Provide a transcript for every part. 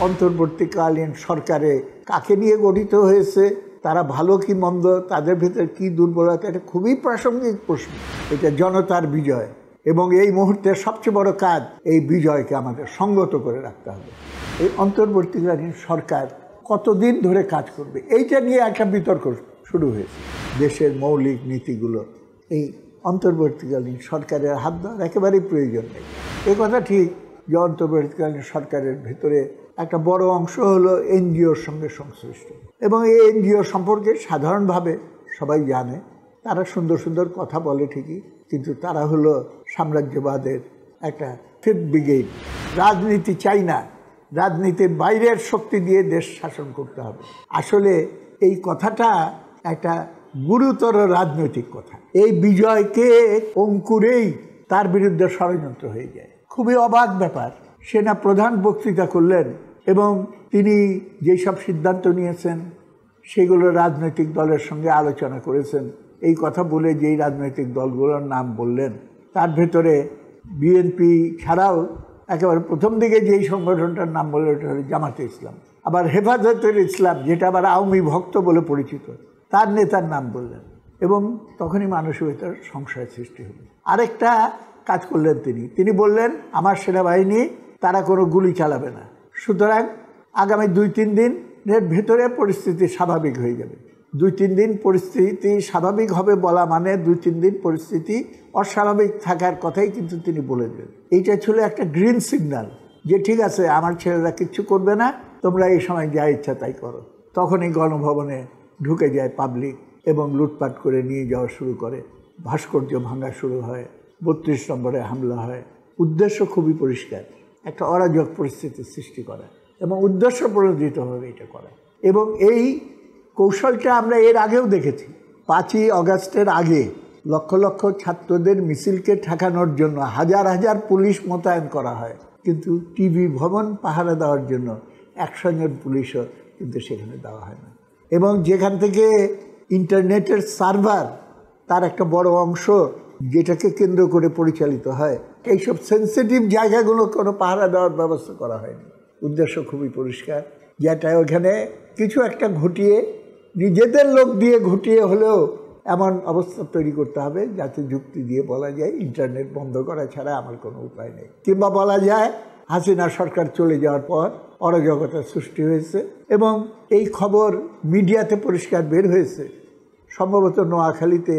অন্তর্বর্তীকালীন সরকারে কাকে নিয়ে গঠিত হয়েছে, তারা ভালো কি মন্দ, তাদের ভেতরে কি দুর্বলতা, এটা খুবই প্রাসঙ্গিক প্রশ্ন। এটা জনতার বিজয় এবং এই মুহূর্তে সবচেয়ে বড় কাজ এই বিজয়কে আমাদের সংগত করে রাখতে হবে। এই অন্তর্বর্তীকালীন সরকার কতদিন ধরে কাজ করবে, এইটা নিয়ে একটা বিতর্ক শুরু হয়েছে। দেশের মৌলিক নীতিগুলো এই অন্তর্বর্তীকালীন সরকারের হাত দেওয়ার একেবারেই প্রয়োজন নেই। এ কথা ঠিক যে অন্তর্বর্তীকালীন সরকারের ভেতরে একটা বড় অংশ হলো এনজিওর সঙ্গে সংশ্লিষ্ট, এবং এই এনজিও সম্পর্কে সাধারণভাবে সবাই জানে। তারা সুন্দর সুন্দর কথা বলে ঠিকই, কিন্তু তারা হলো সাম্রাজ্যবাদের একটা ফিফথ ব্রিগেড। রাজনীতি চাই না, রাজনীতির বাইরের শক্তি দিয়ে দেশ শাসন করতে হবে। আসলে এই কথাটা একটা গুরুতর রাজনৈতিক কথা। এই বিজয়কে অঙ্কুরেই তার বিরুদ্ধে ষড়যন্ত্র হয়ে যায়। খুবই অবাক ব্যাপার। সেনা প্রধান বক্তৃতা করলেন এবং তিনি যেসব সিদ্ধান্ত নিয়েছেন সেগুলো রাজনৈতিক দলের সঙ্গে আলোচনা করেছেন। এই কথা বলে যেই রাজনৈতিক দলগুলোর নাম বললেন, তার ভেতরে বিএনপি ছাড়াও একেবারে প্রথম দিকে যেই সংগঠনটার নাম বললেন ওটা হলো জামাতে ইসলাম। আবার হেফাজতুল ইসলাম, যেটা আবার আওয়ামী ভক্ত বলে পরিচিত, তার নেতার নাম বললেন, এবং তখনই মানুষের ভেতর সংশয় সৃষ্টি হলো। আরেকটা কাজ করলেন তিনি বললেন আমার সেনাবাহিনী তারা কোনো গুলি চালাবে না, সুতরাং আগামী 2-3 দিনের ভেতরে পরিস্থিতি স্বাভাবিক হয়ে যাবে। 2-3 দিন পরিস্থিতি স্বাভাবিক হবে বলা মানে 2-3 দিন পরিস্থিতি অস্বাভাবিক থাকার কথাই কিন্তু তিনি বলে দিলেন। এইটা ছিল একটা গ্রিন সিগন্যাল যে ঠিক আছে, আমার ছেলেরা কিচ্ছু করবে না, তোমরা এই সময় যা ইচ্ছা তাই করো। তখনই গণভবনে ঢুকে যায় পাবলিক এবং লুটপাট করে নিয়ে যাওয়া শুরু করে, ভাস্কর্য ভাঙা শুরু হয়, 32 নম্বরে হামলা হয়। উদ্দেশ্য খুবই পরিষ্কার, একটা অরাজক পরিস্থিতির সৃষ্টি করা এবং উদ্দেশ্য প্রণোদিতভাবে এটা করা। এবং এই কৌশলটা আমরা এর আগেও দেখেছি। 5ই আগস্টের আগে লক্ষ লক্ষ ছাত্রদের মিছিলকে ঠেকানোর জন্য হাজার হাজার পুলিশ মোতায়েন করা হয়, কিন্তু টিভি ভবন পাহারা দেওয়ার জন্য 100 জন পুলিশও কিন্তু সেখানে দেওয়া হয় না। এবং যেখান থেকে ইন্টারনেটের সার্ভার, তার একটা বড় অংশ যেটাকে কেন্দ্র করে পরিচালিত হয়, এইসব সেন্সিটিভ জায়গাগুলো কোনো পাহারা দেওয়ার ব্যবস্থা করা হয়নি। উদ্দেশ্য খুবই পরিষ্কার, যেটা ওখানে কিছু একটা ঘটিয়ে, নিজেদের লোক দিয়ে ঘটিয়ে হলেও এমন অবস্থা তৈরি করতে হবে যাতে যুক্তি দিয়ে বলা যায় ইন্টারনেট বন্ধ করা ছাড়া আমার কোনো উপায় নেই, কিংবা বলা যায় হাসিনা সরকার চলে যাওয়ার পর অরাজকতা সৃষ্টি হয়েছে। এবং এই খবর মিডিয়াতে পরিষ্কার বের হয়েছে। সম্ভবত নোয়াখালীতে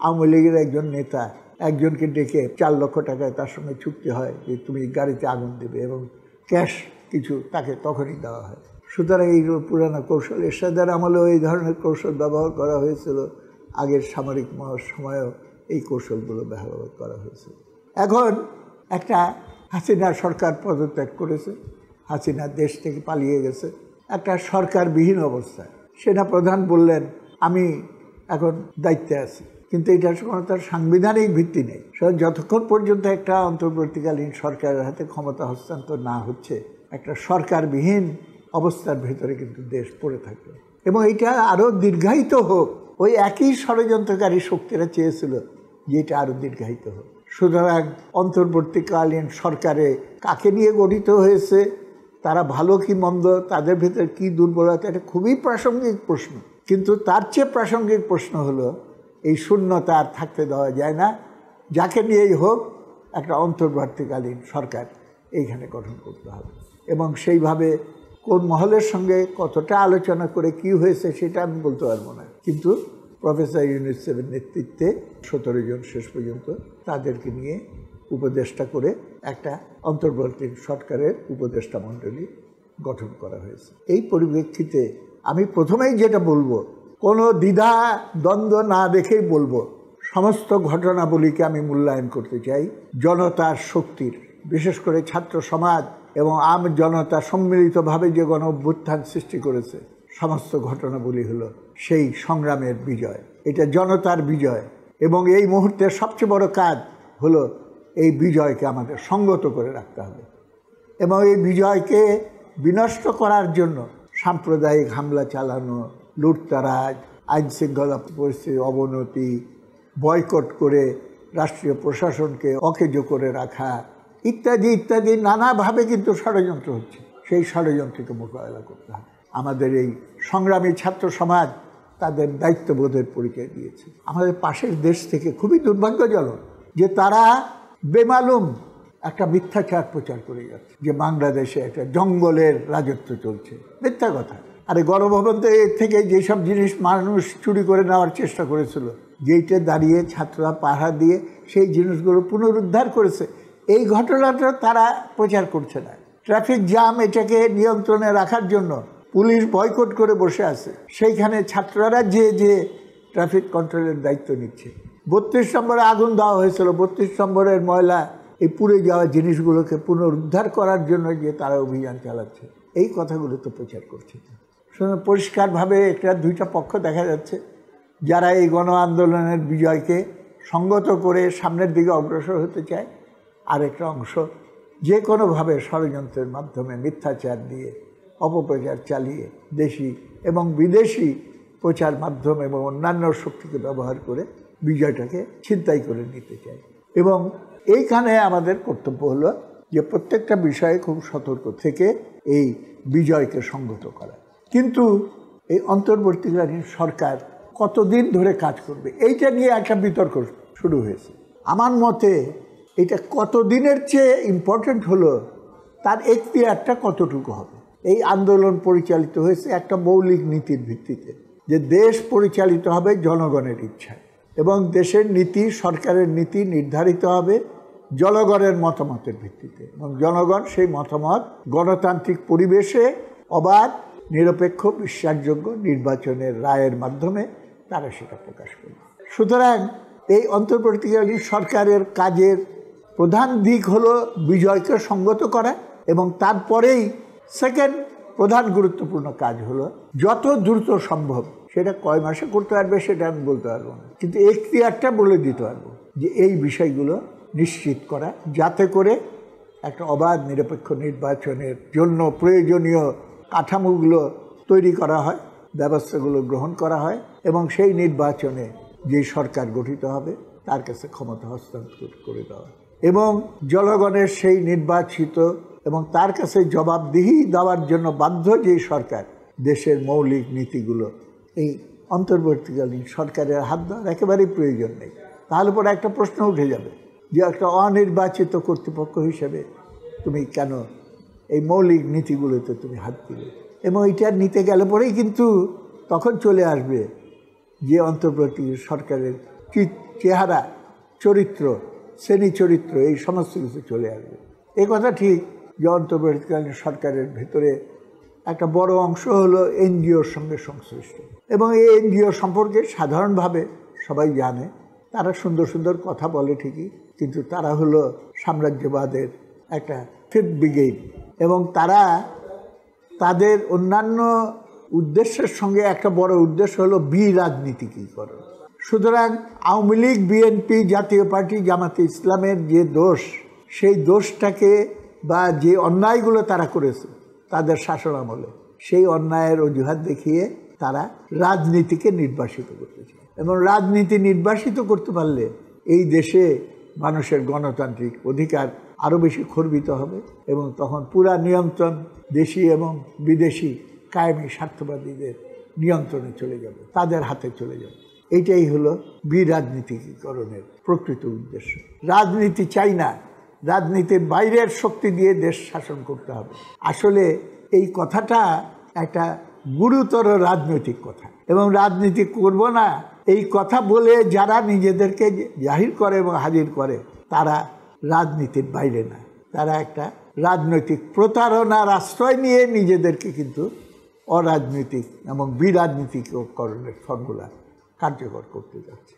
আওয়ামী লীগের একজন নেতা একজনকে ডেকে 4 লক্ষ টাকায় তার সঙ্গে চুক্তি হয় যে তুমি গাড়িতে আগুন দেবে, এবং ক্যাশ কিছু তাকে তখনই দেওয়া হয়। সুতরাং এই পুরানো কৌশল, এরশাদের আমলেও এই ধরনের কৌশল ব্যবহার করা হয়েছিল, আগের সামরিক সময়েও এই কৌশলগুলো ব্যবহার করা হয়েছে। এখন একটা হাসিনা সরকার পদত্যাগ করেছে, হাসিনা দেশ থেকে পালিয়ে গেছে, একটা সরকারবিহীন অবস্থায়। সেনাপ্রধান বললেন আমি এখন দায়িত্বে আছি, কিন্তু এটার কোনো তার সাংবিধানিক ভিত্তি নেই। যতক্ষণ পর্যন্ত একটা অন্তর্বর্তীকালীন সরকারের হাতে ক্ষমতা হস্তান্তর না হচ্ছে, একটা সরকারবিহীন অবস্থার ভেতরে কিন্তু দেশ পড়ে থাকবে। এবং এটা আরও দীর্ঘায়িত হোক, ওই একই ষড়যন্ত্রকারী শক্তিরা চেয়েছিল যে এটা আরও দীর্ঘায়িত হোক। সুতরাং অন্তর্বর্তীকালীন সরকারে কাকে নিয়ে গঠিত হয়েছে, তারা ভালো কি মন্দ, তাদের ভেতরে কি দুর্বলতা, এটা খুবই প্রাসঙ্গিক প্রশ্ন। কিন্তু তার চেয়ে প্রাসঙ্গিক প্রশ্ন হলো এই শূন্যতা আর থাকতে দেওয়া যায় না। যাকে নিয়েই হোক একটা অন্তর্বর্তীকালীন সরকার এইখানে গঠন করতে হবে, এবং সেইভাবে কোন মহলের সঙ্গে কতটা আলোচনা করে কি হয়েছে সেটা আমি বলতে পারবো না, কিন্তু প্রফেসর ইউনূসের নেতৃত্বে 17 জন শেষ পর্যন্ত তাদেরকে নিয়ে উপদেষ্টা করে একটা অন্তর্বর্তী সরকারের উপদেষ্টা মণ্ডলী গঠন করা হয়েছে। এই পরিপ্রেক্ষিতে আমি প্রথমেই যেটা বলবো, কোনো দ্বিধা দ্বন্দ্ব না দেখেই বলবো, সমস্ত ঘটনাবলীকে আমি মূল্যায়ন করতে চাই। জনতার শক্তির, বিশেষ করে ছাত্র সমাজ এবং আম জনতা সম্মিলিতভাবে যে গণ অভ্যুত্থান সৃষ্টি করেছে, সমস্ত ঘটনাবলী হলো সেই সংগ্রামের বিজয়। এটা জনতার বিজয়, এবং এই মুহূর্তে সবচেয়ে বড় কাজ হলো এই বিজয়কে আমাদের সংগত করে রাখতে হবে। এবং এই বিজয়কে বিনষ্ট করার জন্য সাম্প্রদায়িক হামলা চালানো, লুটতারাজ, আইনশৃঙ্খলা পরিস্থিতির অবনতি, বয়কট করে রাষ্ট্রীয় প্রশাসনকে অকেজো করে রাখা ইত্যাদি ইত্যাদি নানাভাবে কিন্তু ষড়যন্ত্র হচ্ছে। সেই ষড়যন্ত্রকে মোকাবেলা করতে হবে। আমাদের এই সংগ্রামী ছাত্র সমাজ তাদের দায়িত্ববোধের পরিচয় দিয়েছে। আমাদের পাশের দেশ থেকে খুবই দুর্ভাগ্যজনক যে তারা বেমালুম একটা মিথ্যাচার প্রচার করে যাচ্ছে যে বাংলাদেশে একটা জঙ্গলের রাজত্ব চলছে। মিথ্যা কথা। আরে গণভবন থেকে যেসব জিনিস মানুষ চুরি করে নেওয়ার চেষ্টা করেছিল, গেইটে দাঁড়িয়ে ছাত্ররা পাহারা দিয়ে সেই জিনিসগুলো পুনরুদ্ধার করেছে, এই ঘটনাটা তারা প্রচার করছে না। ট্রাফিক জ্যাম এটাকে নিয়ন্ত্রণে রাখার জন্য পুলিশ বয়কট করে বসে আছে, সেইখানে ছাত্ররা যে ট্রাফিক কন্ট্রোলের দায়িত্ব নিচ্ছে। 32 নম্বরে আগুন দেওয়া হয়েছিল, 32 নম্বরের ময়লা এই পুড়ে যাওয়া জিনিসগুলোকে পুনরুদ্ধার করার জন্য যে তারা অভিযান চালাচ্ছে, এই কথাগুলো তো প্রচার করছে না। শুনে পরিষ্কারভাবে একটা দুইটা পক্ষ দেখা যাচ্ছে, যারা এই গণ আন্দোলনের বিজয়কে সঙ্গত করে সামনের দিকে অগ্রসর হতে চায়, আর একটা অংশ যে কোনোভাবে ষড়যন্ত্রের মাধ্যমে মিথ্যাচার দিয়ে অপপ্রচার চালিয়ে দেশি এবং বিদেশি প্রচার মাধ্যম এবং অন্যান্য শক্তিকে ব্যবহার করে বিজয়টাকে ছিনতাই করে নিতে চায়। এবং এইখানে আমাদের কর্তব্য হলো যে প্রত্যেকটা বিষয়ে খুব সতর্ক থেকে এই বিজয়কে সংগত করা। কিন্তু এই অন্তর্বর্তীকালীন সরকার কতদিন ধরে কাজ করবে, এইটা নিয়ে একটা বিতর্ক শুরু হয়েছে। আমার মতে এটা কতদিনের চেয়ে ইম্পর্ট্যান্ট হলো তার এখতিয়ারটা কতটুকু হবে। এই আন্দোলন পরিচালিত হয়েছে একটা মৌলিক নীতির ভিত্তিতে, যে দেশ পরিচালিত হবে জনগণের ইচ্ছায় এবং দেশের নীতি, সরকারের নীতি নির্ধারিত হবে জনগণের মতামতের ভিত্তিতে, এবং জনগণ সেই মতামত গণতান্ত্রিক পরিবেশে অবাধ, নিরপেক্ষ, বিশ্বাসযোগ্য নির্বাচনের রায়ের মাধ্যমে তারা সেটা প্রকাশ করবে। সুতরাং এই অন্তর্বর্তীকালীন সরকারের কাজের প্রধান দিক হলো বিজয়কে সংগত করা, এবং তারপরেই সেকেন্ড প্রধান গুরুত্বপূর্ণ কাজ হলো যত দ্রুত সম্ভব, সেটা কয় মাসে করতে পারবে সেটা আমি বলতে পারবো না, কিন্তু এখতিয়ারটা বলে দিতে পারবো যে এই বিষয়গুলো নিশ্চিত করা, যাতে করে একটা অবাধ নিরপেক্ষ নির্বাচনের জন্য প্রয়োজনীয় কাঠামোগুলো তৈরি করা হয়, ব্যবস্থাগুলো গ্রহণ করা হয়, এবং সেই নির্বাচনে যে সরকার গঠিত হবে তার কাছে ক্ষমতা হস্তান্তর করে দেওয়া, এবং জনগণের সেই নির্বাচিত এবং তার কাছে জবাবদিহি দেওয়ার জন্য বাধ্য যে সরকার, দেশের মৌলিক নীতিগুলো এই অন্তর্বর্তীকালীন সরকারের হাত দেওয়ার একেবারেই প্রয়োজন নেই। তাহলে পরে একটা প্রশ্ন উঠে যাবে যে একটা অনির্বাচিত কর্তৃপক্ষ হিসেবে তুমি কেন এই মৌলিক নীতিগুলোতে তুমি হাত দিলে? এবং এটা নিতে গেলে পরেই কিন্তু তখন চলে আসবে যে অন্তর্বর্তী সরকারের কি চেহারা, চরিত্র, শ্রেণী চরিত্র, এই সমস্ত কিছু চলে আসবে। এই কথা ঠিক যে অন্তর্বর্তীকালীন সরকারের ভেতরে একটা বড় অংশ হলো এনজিওর সঙ্গে সংশ্লিষ্ট, এবং এই এনজিও সম্পর্কে সাধারণভাবে সবাই জানে। তারা সুন্দর সুন্দর কথা বলে ঠিকই, কিন্তু তারা হলো সাম্রাজ্যবাদের একটা ফিফথ ব্রিগেড, এবং তারা তাদের অন্যান্য উদ্দেশ্যের সঙ্গে একটা বড় উদ্দেশ্য হলো রাজনীতিকীকরণ। সুতরাং আওয়ামী লীগ, বিএনপি, জাতীয় পার্টি, জামাতে ইসলামের যে দোষ, সেই দোষটাকে বা যে অন্যায়গুলো তারা করেছে তাদের শাসন আমলে, সেই অন্যায়ের অজুহাত দেখিয়ে তারা রাজনীতিকে নির্বাসিত করতে চায়। এবং রাজনীতি নির্বাসিত করতে পারলে এই দেশে মানুষের গণতান্ত্রিক অধিকার আরও বেশি খর্বিত হবে, এবং তখন পুরা নিয়ন্ত্রণ দেশি এবং বিদেশি কায়েমি স্বার্থবাদীদের নিয়ন্ত্রণে চলে যাবে, তাদের হাতে চলে যাবে। এইটাই হলো রাজনীতিকরণের প্রকৃত উদ্দেশ্য। রাজনীতি চাই না, রাজনীতির বাইরের শক্তি দিয়ে দেশ শাসন করতে হবে। আসলে এই কথাটা একটা গুরুতর রাজনৈতিক কথা, এবং রাজনীতি করব না এই কথা বলে যারা নিজেদেরকে জাহির করে এবং হাজির করে, তারা রাজনীতির বাইরে না, তারা একটা রাজনৈতিক প্রতারণার আশ্রয় নিয়ে নিজেদেরকে কিন্তু অরাজনৈতিক এবং বিরাজনীতিকরণের ফর্মুলা কার্যকর করতে যাচ্ছে।